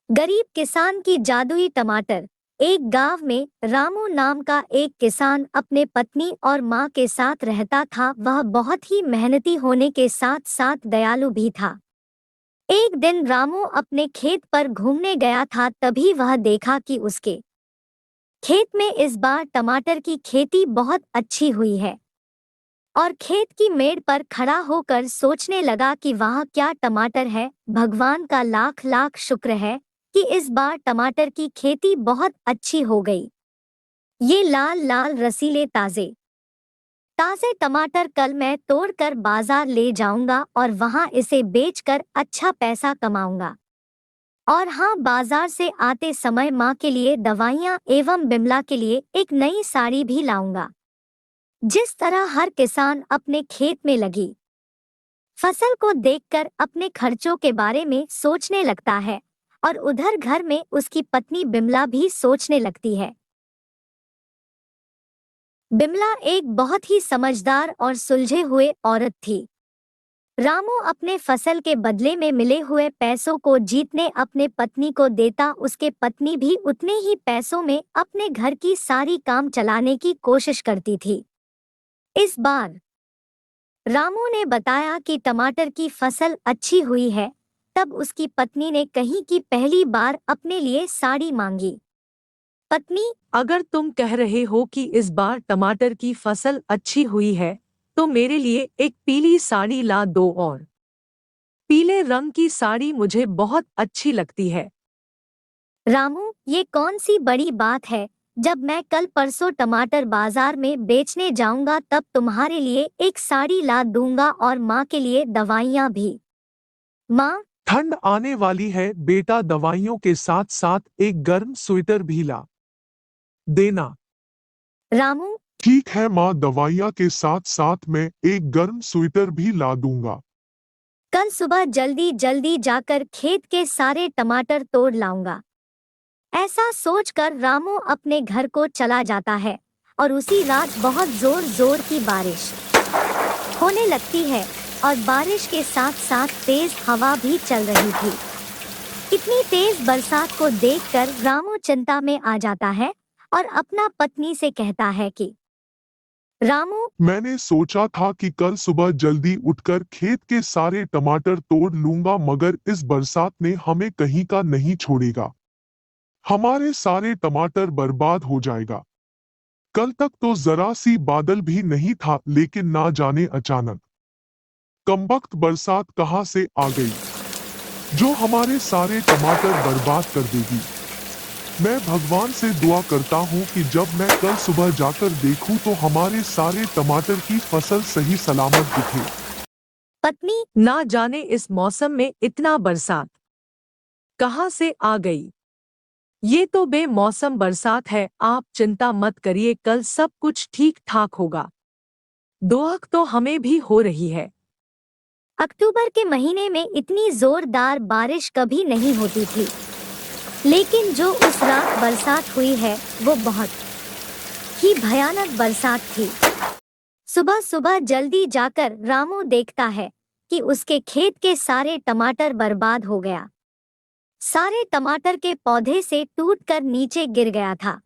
गरीब किसान की जादुई टमाटर। एक गांव में रामू नाम का एक किसान अपने पत्नी और मां के साथ रहता था। वह बहुत ही मेहनती होने के साथ साथ दयालु भी था। एक दिन रामू अपने खेत पर घूमने गया था, तभी वह देखा कि उसके खेत में इस बार टमाटर की खेती बहुत अच्छी हुई है और खेत की मेड़ पर खड़ा होकर सोचने लगा कि वाह क्या टमाटर है। भगवान का लाख लाख शुक्र है कि इस बार टमाटर की खेती बहुत अच्छी हो गई। ये लाल लाल रसीले ताजे ताजे टमाटर कल मैं तोड़कर बाजार ले जाऊंगा और वहां इसे बेचकर अच्छा पैसा कमाऊंगा। और हाँ, बाजार से आते समय माँ के लिए दवाइयाँ एवं बिमला के लिए एक नई साड़ी भी लाऊंगा। जिस तरह हर किसान अपने खेत में लगी फसल को देखकर अपने खर्चों के बारे में सोचने लगता है और उधर घर में उसकी पत्नी बिमला भी सोचने लगती है। बिमला एक बहुत ही समझदार और सुलझे हुए औरत थी। रामू अपने फसल के बदले में मिले हुए पैसों को जीतने अपने पत्नी को देता। उसके पत्नी भी उतने ही पैसों में अपने घर की सारी काम चलाने की कोशिश करती थी। इस बार रामू ने बताया कि टमाटर की फसल अच्छी हुई है। तब उसकी पत्नी ने कही कि पहली बार अपने लिए साड़ी मांगी। पत्नी, अगर तुम कह रहे हो कि इस बार टमाटर की फसल अच्छी हुई है, तो मेरे लिए एक पीली साड़ी ला दो। और पीले रंग की साड़ी मुझे बहुत अच्छी लगती है। रामू, ये कौन सी बड़ी बात है। जब मैं कल परसों टमाटर बाजार में बेचने जाऊंगा तब तुम्हारे लिए एक साड़ी ला दूंगा और माँ के लिए दवाइयाँ भी। माँ, ठंड आने वाली है बेटा, दवाइयों के साथ साथ एक गर्म स्वेटर भी ला देना। रामू, ठीक है माँ, दवाइयाँ के साथ साथ मैं एक गर्म स्वेटर भी ला दूंगा। कल सुबह जल्दी जल्दी जाकर खेत के सारे टमाटर तोड़ लाऊंगा। ऐसा सोचकर रामू अपने घर को चला जाता है और उसी रात बहुत जोर जोर की बारिश होने लगती है और बारिश के साथ साथ तेज हवा भी चल रही थी। इतनी तेज बरसात को देखकर रामू चिंता में आ जाता है और अपना पत्नी से कहता है कि रामू, मैंने सोचा था कि कल सुबह जल्दी उठकर खेत के सारे टमाटर तोड़ लूंगा, मगर इस बरसात ने हमें कहीं का नहीं छोड़ेगा। हमारे सारे टमाटर बर्बाद हो जाएगा। कल तक तो जरा सी बादल भी नहीं था, लेकिन ना जाने अचानक कमबख्त बरसात कहां से आ गई, जो हमारे सारे टमाटर बर्बाद कर देगी। मैं भगवान से दुआ करता हूँ कि जब मैं कल सुबह जाकर देखूं तो हमारे सारे टमाटर की फसल सही सलामत दिखे। पत्नी, ना जाने इस मौसम में इतना बरसात कहाँ से आ गई। ये तो बेमौसम बरसात है। आप चिंता मत करिए, कल सब कुछ ठीक ठाक होगा। दुआ तो हमें भी हो रही है। अक्टूबर के महीने में इतनी जोरदार बारिश कभी नहीं होती थी, लेकिन जो उस रात बरसात हुई है वो बहुत ही भयानक बरसात थी। सुबह सुबह जल्दी जाकर रामू देखता है कि उसके खेत के सारे टमाटर बर्बाद हो गया। सारे टमाटर के पौधे से टूटकर नीचे गिर गया था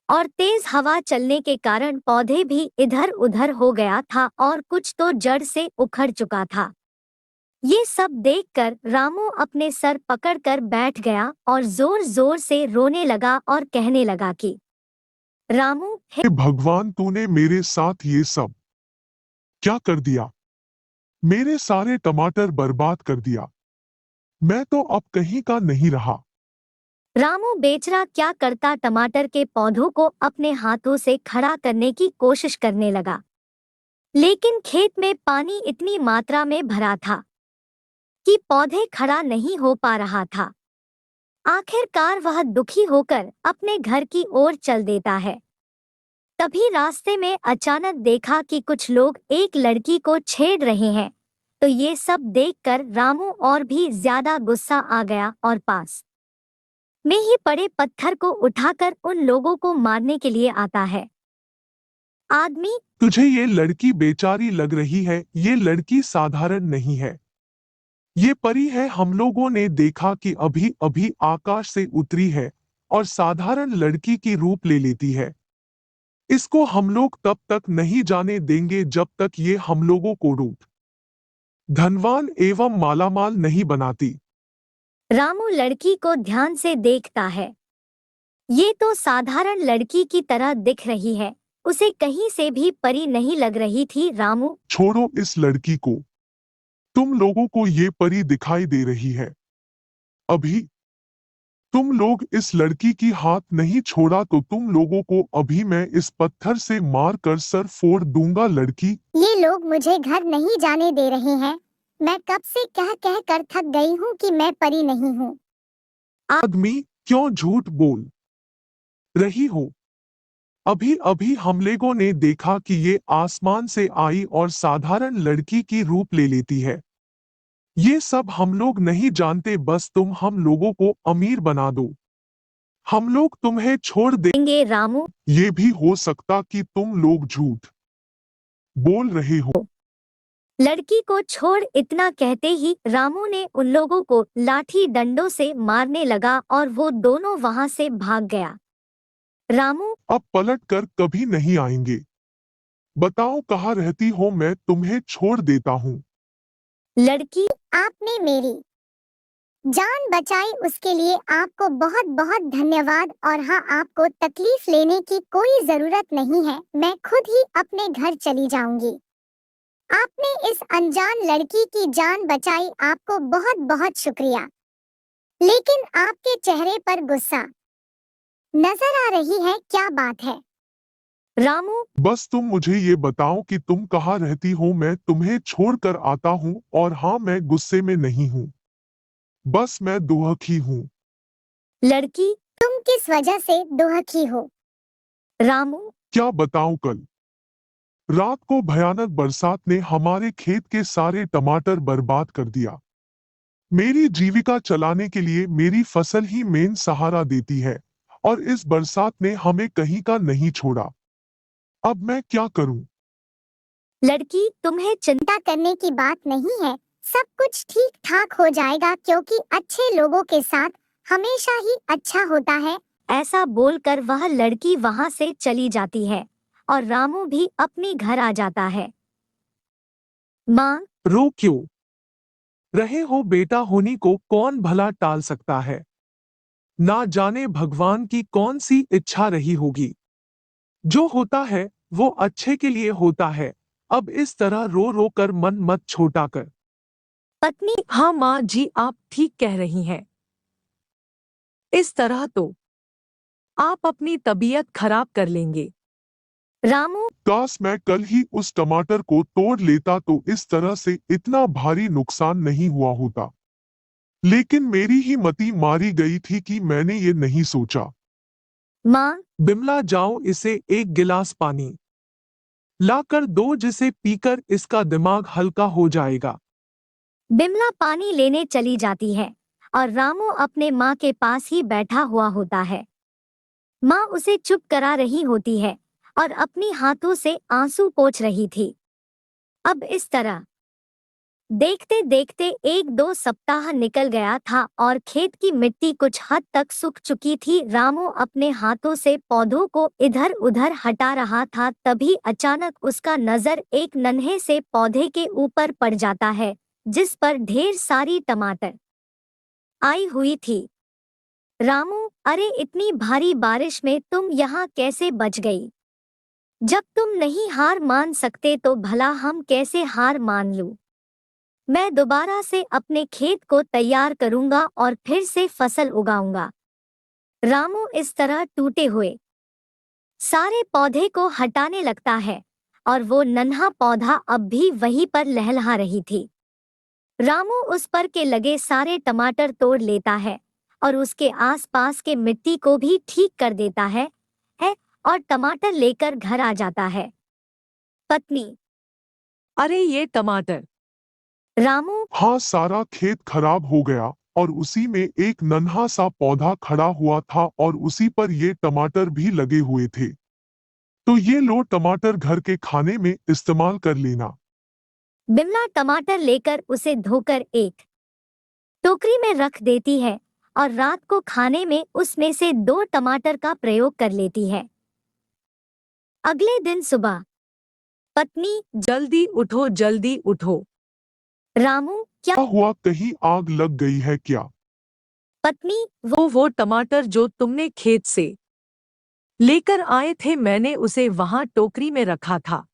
और तेज हवा चलने के कारण पौधे भी इधर उधर हो गया था और कुछ तो जड़ से उखड़ चुका था। ये सब देखकर रामू अपने सर पकड़कर बैठ गया और जोर जोर से रोने लगा और कहने लगा कि रामू, हे हे भगवान, तूने मेरे साथ ये सब क्या कर दिया। मेरे सारे टमाटर बर्बाद कर दिया। मैं तो अब कहीं का नहीं रहा। रामू बेचारा क्या करता, टमाटर के पौधों को अपने हाथों से खड़ा करने की कोशिश करने लगा, लेकिन खेत में पानी इतनी मात्रा में भरा था कि पौधे खड़ा नहीं हो पा रहा था। आखिरकार वह दुखी होकर अपने घर की ओर चल देता है। तभी रास्ते में अचानक देखा कि कुछ लोग एक लड़की को छेड़ रहे हैं। तो ये सब देखकर रामू और भी ज्यादा गुस्सा आ गया और पास में ही पड़े पत्थर को उठाकर उन लोगों को मारने के लिए आता है। आदमी, तुझे ये लड़की बेचारी लग रही है, ये लड़की साधारण नहीं है। ये परी है हम लोगों ने देखा कि अभी अभी आकाश से उतरी है और साधारण लड़की की रूप ले लेती है। इसको हम लोग तब तक नहीं जाने देंगे जब तक ये हम लोगों को रूप धनवान एवं मालामाल नहीं बनाती। रामू लड़की को ध्यान से देखता है। ये तो साधारण लड़की की तरह दिख रही है, उसे कहीं से भी परी नहीं लग रही थी। रामू, छोड़ो इस लड़की को, तुम लोगों को ये परी दिखाई दे रही है। अभी तुम लोग इस लड़की की हाथ नहीं छोड़ा तो तुम लोगों को अभी मैं इस पत्थर से मार कर सर फोड़ दूंगा। लड़की, ये लोग मुझे घर नहीं जाने दे रहे हैं। मैं कब से कह कह कर थक गई हूँ कि मैं परी नहीं हूँ। आदमी क्यों झूठ बोल रही हो? अभी अभी हम लोगों ने देखा कि ये आसमान से आई और साधारण लड़की की रूप ले लेती है। ये सब हम लोग नहीं जानते, बस तुम हम लोगों को अमीर बना दो, हम लोग तुम्हें छोड़ दे। देंगे रामू। ये भी हो सकता कि तुम लोग झूठ बोल रहे हो। लड़की को छोड़ इतना कहते ही रामू ने उन लोगों को लाठी डंडों से मारने लगा और वो दोनों वहां से भाग गया। रामू, अब पलट कर कभी नहीं आएंगे। बताओ कहाँ रहती हो, मैं तुम्हें छोड़ देता हूँ। लड़की, आपने मेरी जान बचाई उसके लिए आपको बहुत बहुत धन्यवाद। और हाँ, आपको तकलीफ लेने की कोई जरूरत नहीं है, मैं खुद ही अपने घर चली जाऊंगी। आपने इस अनजान लड़की की जान बचाई, आपको बहुत बहुत शुक्रिया। लेकिन आपके चेहरे पर गुस्सा नजर आ रही है, क्या बात है? रामू, बस तुम मुझे ये बताओ कि तुम कहाँ रहती हो, मैं तुम्हें छोड़कर आता हूँ। और हाँ, मैं गुस्से में नहीं हूँ, बस मैं दुखी हूँ। लड़की, तुम किस वजह से दुखी हो? रामू, क्या बताऊं, कल रात को भयानक बरसात ने हमारे खेत के सारे टमाटर बर्बाद कर दिया। मेरी जीविका चलाने के लिए मेरी फसल ही मेन सहारा देती है और इस बरसात ने हमें कहीं का नहीं छोड़ा। अब मैं क्या करूं? लड़की, तुम्हें चिंता चिंता करने की बात नहीं है, सब कुछ ठीक ठाक हो जाएगा, क्योंकि अच्छे लोगों के साथ हमेशा ही अच्छा होता है। ऐसा बोलकर वह लड़की वहां से चली जाती है और रामू भी अपने घर आ जाता है। माँ, रो क्यों रहे हो बेटा? होनी को कौन भला टाल सकता है? ना जाने भगवान की कौन सी इच्छा रही होगी। जो होता है वो अच्छे के लिए होता है। अब इस तरह रो रो कर मन मत छोटा कर। पत्नी, हाँ माँ जी, आप ठीक कह रही हैं। इस तरह तो आप अपनी तबीयत खराब कर लेंगे। रामू, काश मैं कल ही उस टमाटर को तोड़ लेता तो इस तरह से इतना भारी नुकसान नहीं हुआ होता। लेकिन मेरी ही मति मारी गई थी कि मैंने ये नहीं सोचा। माँ, बिमला, जाओ इसे एक गिलास पानी लाकर दो, जिसे पीकर इसका दिमाग हल्का हो जाएगा। बिमला पानी लेने चली जाती है और रामू अपने माँ के पास ही बैठा हुआ होता है। माँ उसे चुप करा रही होती है और अपनी हाथों से आंसू पोंछ रही थी। अब इस तरह देखते देखते 1-2 सप्ताह निकल गया था और खेत की मिट्टी कुछ हद तक सूख चुकी थी। रामू अपने हाथों से पौधों को इधर उधर हटा रहा था, तभी अचानक उसका नजर एक नन्हे से पौधे के ऊपर पड़ जाता है जिस पर ढेर सारी टमाटर आई हुई थी। रामू, अरे इतनी भारी बारिश में तुम यहाँ कैसे बच गई? जब तुम नहीं हार मान सकते तो भला हम कैसे हार मान लूं? मैं दोबारा से अपने खेत को तैयार करूंगा और फिर से फसल उगाऊंगा। रामू इस तरह टूटे हुए सारे पौधे को हटाने लगता है और वो नन्हा पौधा अब भी वहीं पर लहलहा रही थी। रामू उस पर के लगे सारे टमाटर तोड़ लेता है और उसके आसपास के मिट्टी को भी ठीक कर देता है और टमाटर लेकर घर आ जाता है। पत्नी, अरे ये टमाटर! रामू, हाँ, सारा खेत खराब हो गया और उसी में एक नन्हा सा पौधा खड़ा हुआ था और उसी पर ये टमाटर भी लगे हुए थे। तो ये लो टमाटर, घर के खाने में इस्तेमाल कर लेना। बिमला टमाटर लेकर उसे धोकर एक टोकरी में रख देती है और रात को खाने में उसमें से 2 टमाटर का प्रयोग कर लेती है। अगले दिन सुबह पत्नी, जल्दी उठो, जल्दी उठो। रामू क्या? क्या हुआ, कहीं आग लग गई है क्या? पत्नी, वो टमाटर जो तुमने खेत से लेकर आए थे, मैंने उसे वहां टोकरी में रखा था।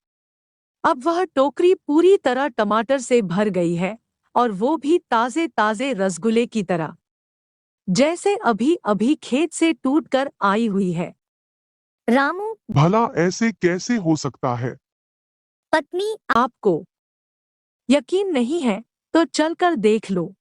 अब वह टोकरी पूरी तरह टमाटर से भर गई है, और वो भी ताजे ताजे रसगुल्ले की तरह, जैसे अभी अभी खेत से टूटकर आई हुई है। रामू, भला ऐसे कैसे हो सकता है? पत्नी, आपको यकीन नहीं है तो चलकर देख लो।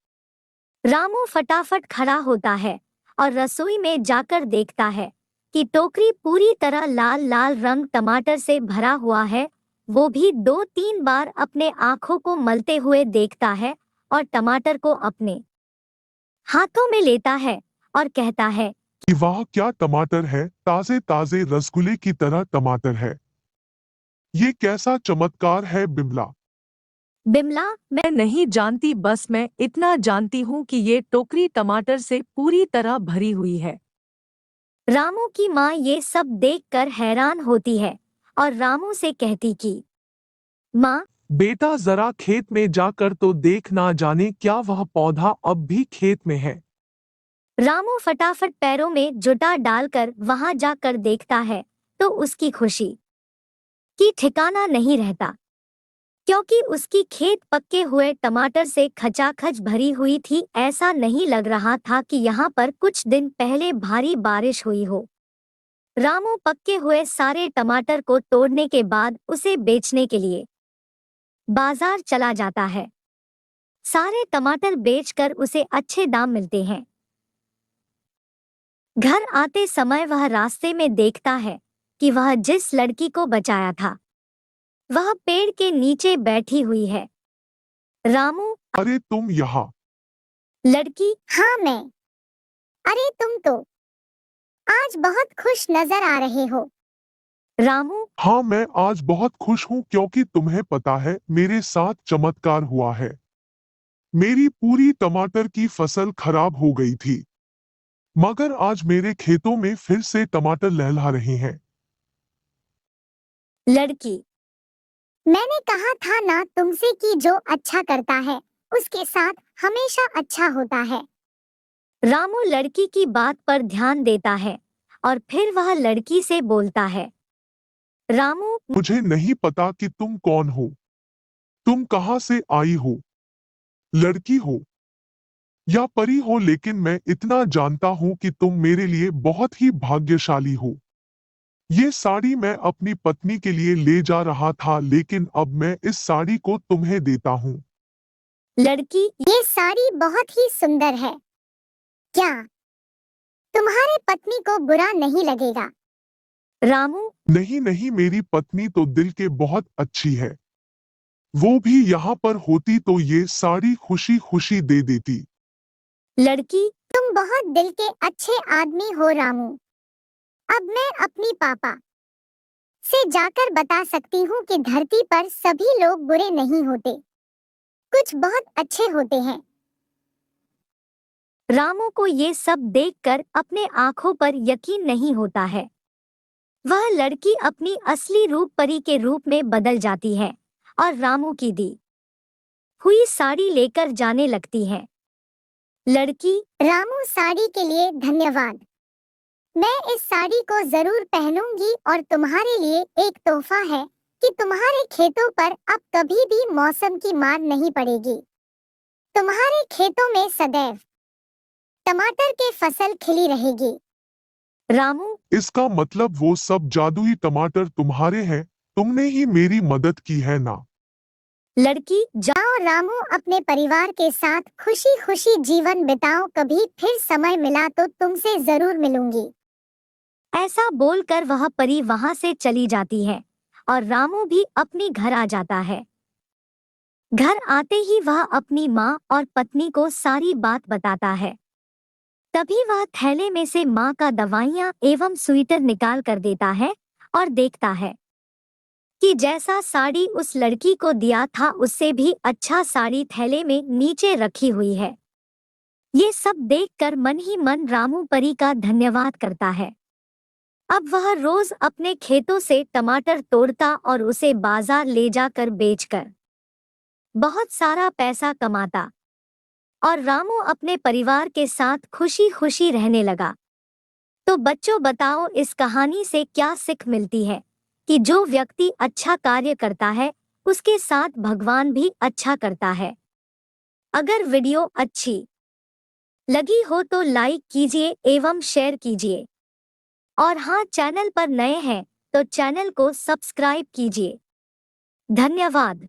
रामू फटाफट खड़ा होता है और रसोई में जाकर देखता है कि टोकरी पूरी तरह लाल लाल रंग टमाटर से भरा हुआ है। वो भी 2-3 बार अपने आंखों को मलते हुए देखता है और टमाटर को अपने हाथों में लेता है और कहता है, कि वाह, क्या टमाटर है, ताजे ताजे रसगुल्ले की तरह टमाटर है। ये कैसा चमत्कार है बिमला। बिमला, मैं नहीं जानती, बस मैं इतना जानती हूँ कि ये टोकरी टमाटर से पूरी तरह भरी हुई है। रामू की माँ ये सब देखकर हैरान होती है और रामू से कहती कि माँ, बेटा जरा खेत में जाकर तो देख, ना जाने क्या वह पौधा अब भी खेत में है। रामू फटाफट पैरों में जुटा डालकर वहां जाकर देखता है तो उसकी खुशी की ठिकाना नहीं रहता, क्योंकि उसकी खेत पक्के हुए टमाटर से खचाखच भरी हुई थी। ऐसा नहीं लग रहा था कि यहाँ पर कुछ दिन पहले भारी बारिश हुई हो। रामू पक्के हुए सारे टमाटर को तोड़ने के बाद उसे बेचने के लिए बाजार चला जाता है। सारे टमाटर बेचकर उसे अच्छे दाम मिलते हैं। घर आते समय वह रास्ते में देखता है कि वह जिस लड़की को बचाया था वह पेड़ के नीचे बैठी हुई है। रामू, अरे तुम यहाँ। लड़की, हाँ मैं। अरे तुम तो आज बहुत खुश नजर आ रहे हो। रामू, हाँ, मैं आज बहुत खुश हूँ क्योंकि तुम्हें पता है मेरे साथ चमत्कार हुआ है। मेरी पूरी टमाटर की फसल खराब हो गई थी, मगर आज मेरे खेतों में फिर से टमाटर लहलहा रहे हैं। लड़की, मैंने कहा था ना तुमसे कि जो अच्छा करता है उसके साथ हमेशा अच्छा होता है। रामू लड़की की बात पर ध्यान देता है और फिर वह लड़की से बोलता है, रामू, मुझे नहीं पता कि तुम कौन हो, तुम कहाँ से आई हो, लड़की हो या परी हो, लेकिन मैं इतना जानता हूँ कि तुम मेरे लिए बहुत ही भाग्यशाली हो। ये साड़ी मैं अपनी पत्नी के लिए ले जा रहा था, लेकिन अब मैं इस साड़ी को तुम्हें देता हूँ। लड़की, ये साड़ी बहुत ही सुंदर है। क्या तुम्हारे पत्नी को बुरा नहीं लगेगा? रामू, नहीं नहीं, मेरी पत्नी तो दिल के बहुत अच्छी है। वो भी यहाँ पर होती तो ये साड़ी खुशी खुशी दे देती। लड़की, तुम बहुत दिल के अच्छे आदमी हो रामू। अब मैं अपनी पापा से जाकर बता सकती हूँ कि धरती पर सभी लोग बुरे नहीं होते, कुछ बहुत अच्छे होते हैं। रामू को ये सब देखकर अपने आंखों पर यकीन नहीं होता है। वह लड़की अपनी असली रूप परी के रूप में बदल जाती है और रामू की दी हुई साड़ी लेकर जाने लगती है। लड़की, रामू, साड़ी के लिए धन्यवाद। मैं इस साड़ी को जरूर पहनूंगी और तुम्हारे लिए एक तोहफा है कि तुम्हारे खेतों पर अब कभी भी मौसम की मार नहीं पड़ेगी। तुम्हारे खेतों में सदैव टमाटर के फसल खिली रहेगी। रामू, इसका मतलब वो सब जादुई टमाटर तुम्हारे हैं, तुमने ही मेरी मदद की है ना। लड़की, जाओ रामू, अपने परिवार के साथ खुशी खुशी जीवन बिताओ। कभी फिर समय मिला तो तुमसे जरूर मिलूंगी। ऐसा बोलकर वह परी वहां से चली जाती है और रामू भी अपनी घर आ जाता है। घर आते ही वह अपनी माँ और पत्नी को सारी बात बताता है। तभी वह थैले में से माँ का दवाइयाँ एवं स्वेटर निकाल कर देता है और देखता है कि जैसा साड़ी उस लड़की को दिया था उससे भी अच्छा साड़ी थैले में नीचे रखी हुई है। ये सब देखकर मन ही मन रामू परी का धन्यवाद करता है। अब वह रोज अपने खेतों से टमाटर तोड़ता और उसे बाजार ले जाकर बेचकर बहुत सारा पैसा कमाता और रामू अपने परिवार के साथ खुशी खुशी रहने लगा। तो बच्चों बताओ, इस कहानी से क्या सीख मिलती है कि जो व्यक्ति अच्छा कार्य करता है उसके साथ भगवान भी अच्छा करता है। अगर वीडियो अच्छी लगी हो तो लाइक कीजिए एवं शेयर कीजिए और हाँ, चैनल पर नए हैं तो चैनल को सब्सक्राइब कीजिए। धन्यवाद।